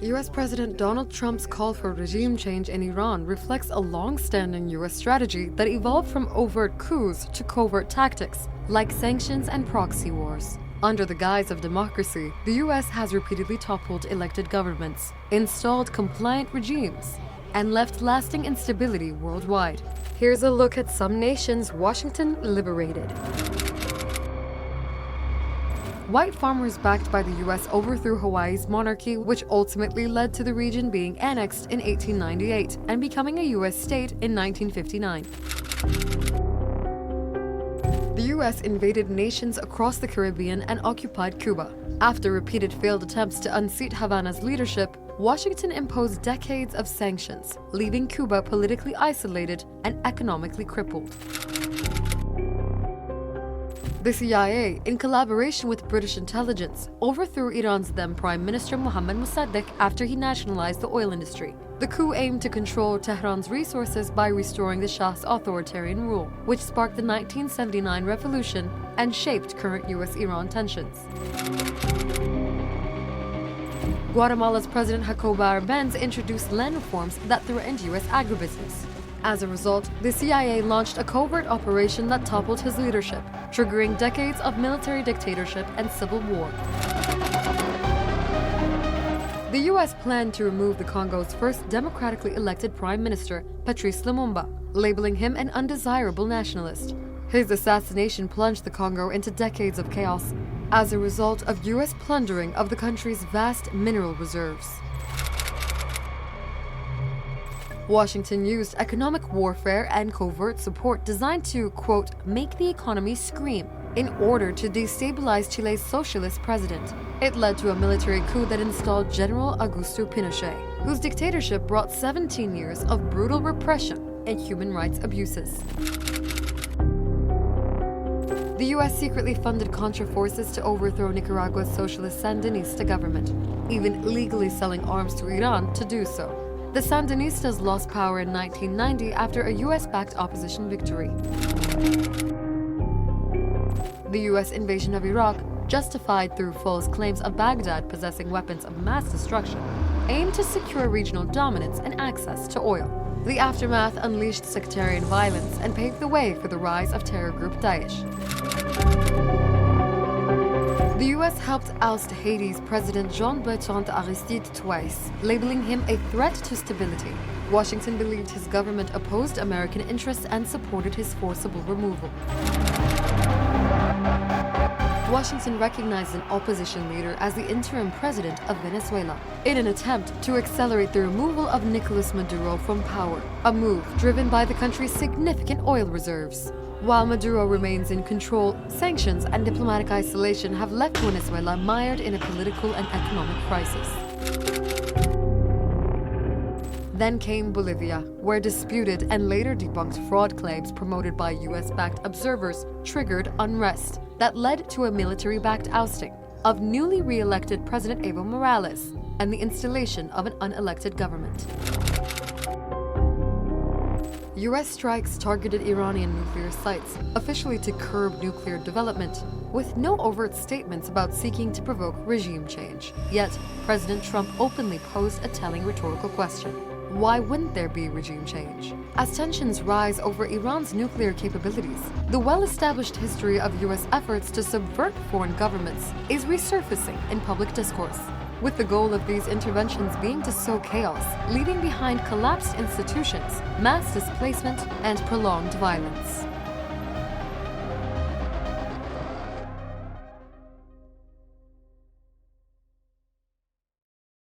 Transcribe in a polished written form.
US President Donald Trump's call for regime change in Iran reflects a long-standing US strategy that evolved from overt coups to covert tactics, like sanctions and proxy wars. Under the guise of democracy, the US has repeatedly toppled elected governments, installed compliant regimes, and left lasting instability worldwide. Here's a look at some nations Washington liberated. White farmers backed by the US overthrew Hawaii's monarchy, which ultimately led to the region being annexed in 1898 and becoming a US state in 1959. The US invaded nations across the Caribbean and occupied Cuba. After repeated failed attempts to unseat Havana's leadership, Washington imposed decades of sanctions, leaving Cuba politically isolated and economically crippled. The CIA, in collaboration with British intelligence, overthrew Iran's then Prime Minister Mohammad Mossadegh after he nationalized the oil industry. The coup aimed to control Tehran's resources by restoring the Shah's authoritarian rule, which sparked the 1979 revolution and shaped current US-Iran tensions. Guatemala's President Jacobo Arbenz introduced land reforms that threatened US agribusiness. As a result, the CIA launched a covert operation that toppled his leadership, triggering decades of military dictatorship and civil war. The US planned to remove the Congo's first democratically elected prime minister, Patrice Lumumba, labeling him an undesirable nationalist. His assassination plunged the Congo into decades of chaos as a result of US plundering of the country's vast mineral reserves. Washington used economic warfare and covert support designed to, quote, make the economy scream in order to destabilize Chile's socialist president. It led to a military coup that installed General Augusto Pinochet, whose dictatorship brought 17 years of brutal repression and human rights abuses. The US secretly funded Contra forces to overthrow Nicaragua's socialist Sandinista government, even legally selling arms to Iran to do so. The Sandinistas lost power in 1990 after a US-backed opposition victory. The US invasion of Iraq, justified through false claims of Baghdad possessing weapons of mass destruction, aimed to secure regional dominance and access to oil. The aftermath unleashed sectarian violence and paved the way for the rise of terror group Daesh. The US helped oust Haiti's President Jean-Bertrand Aristide twice, labeling him a threat to stability. Washington believed his government opposed American interests and supported his forcible removal. Washington recognized an opposition leader as the interim president of Venezuela in an attempt to accelerate the removal of Nicolas Maduro from power, a move driven by the country's significant oil reserves. While Maduro remains in control, sanctions and diplomatic isolation have left Venezuela mired in a political and economic crisis. Then came Bolivia, where disputed and later debunked fraud claims promoted by US-backed observers triggered unrest that led to a military-backed ousting of newly re-elected President Evo Morales and the installation of an unelected government. US strikes targeted Iranian nuclear sites, officially to curb nuclear development, with no overt statements about seeking to provoke regime change. Yet, President Trump openly posed a telling rhetorical question. Why wouldn't there be regime change? As tensions rise over Iran's nuclear capabilities, the well-established history of US efforts to subvert foreign governments is resurfacing in public discourse, with the goal of these interventions being to sow chaos, leaving behind collapsed institutions, mass displacement, and prolonged violence.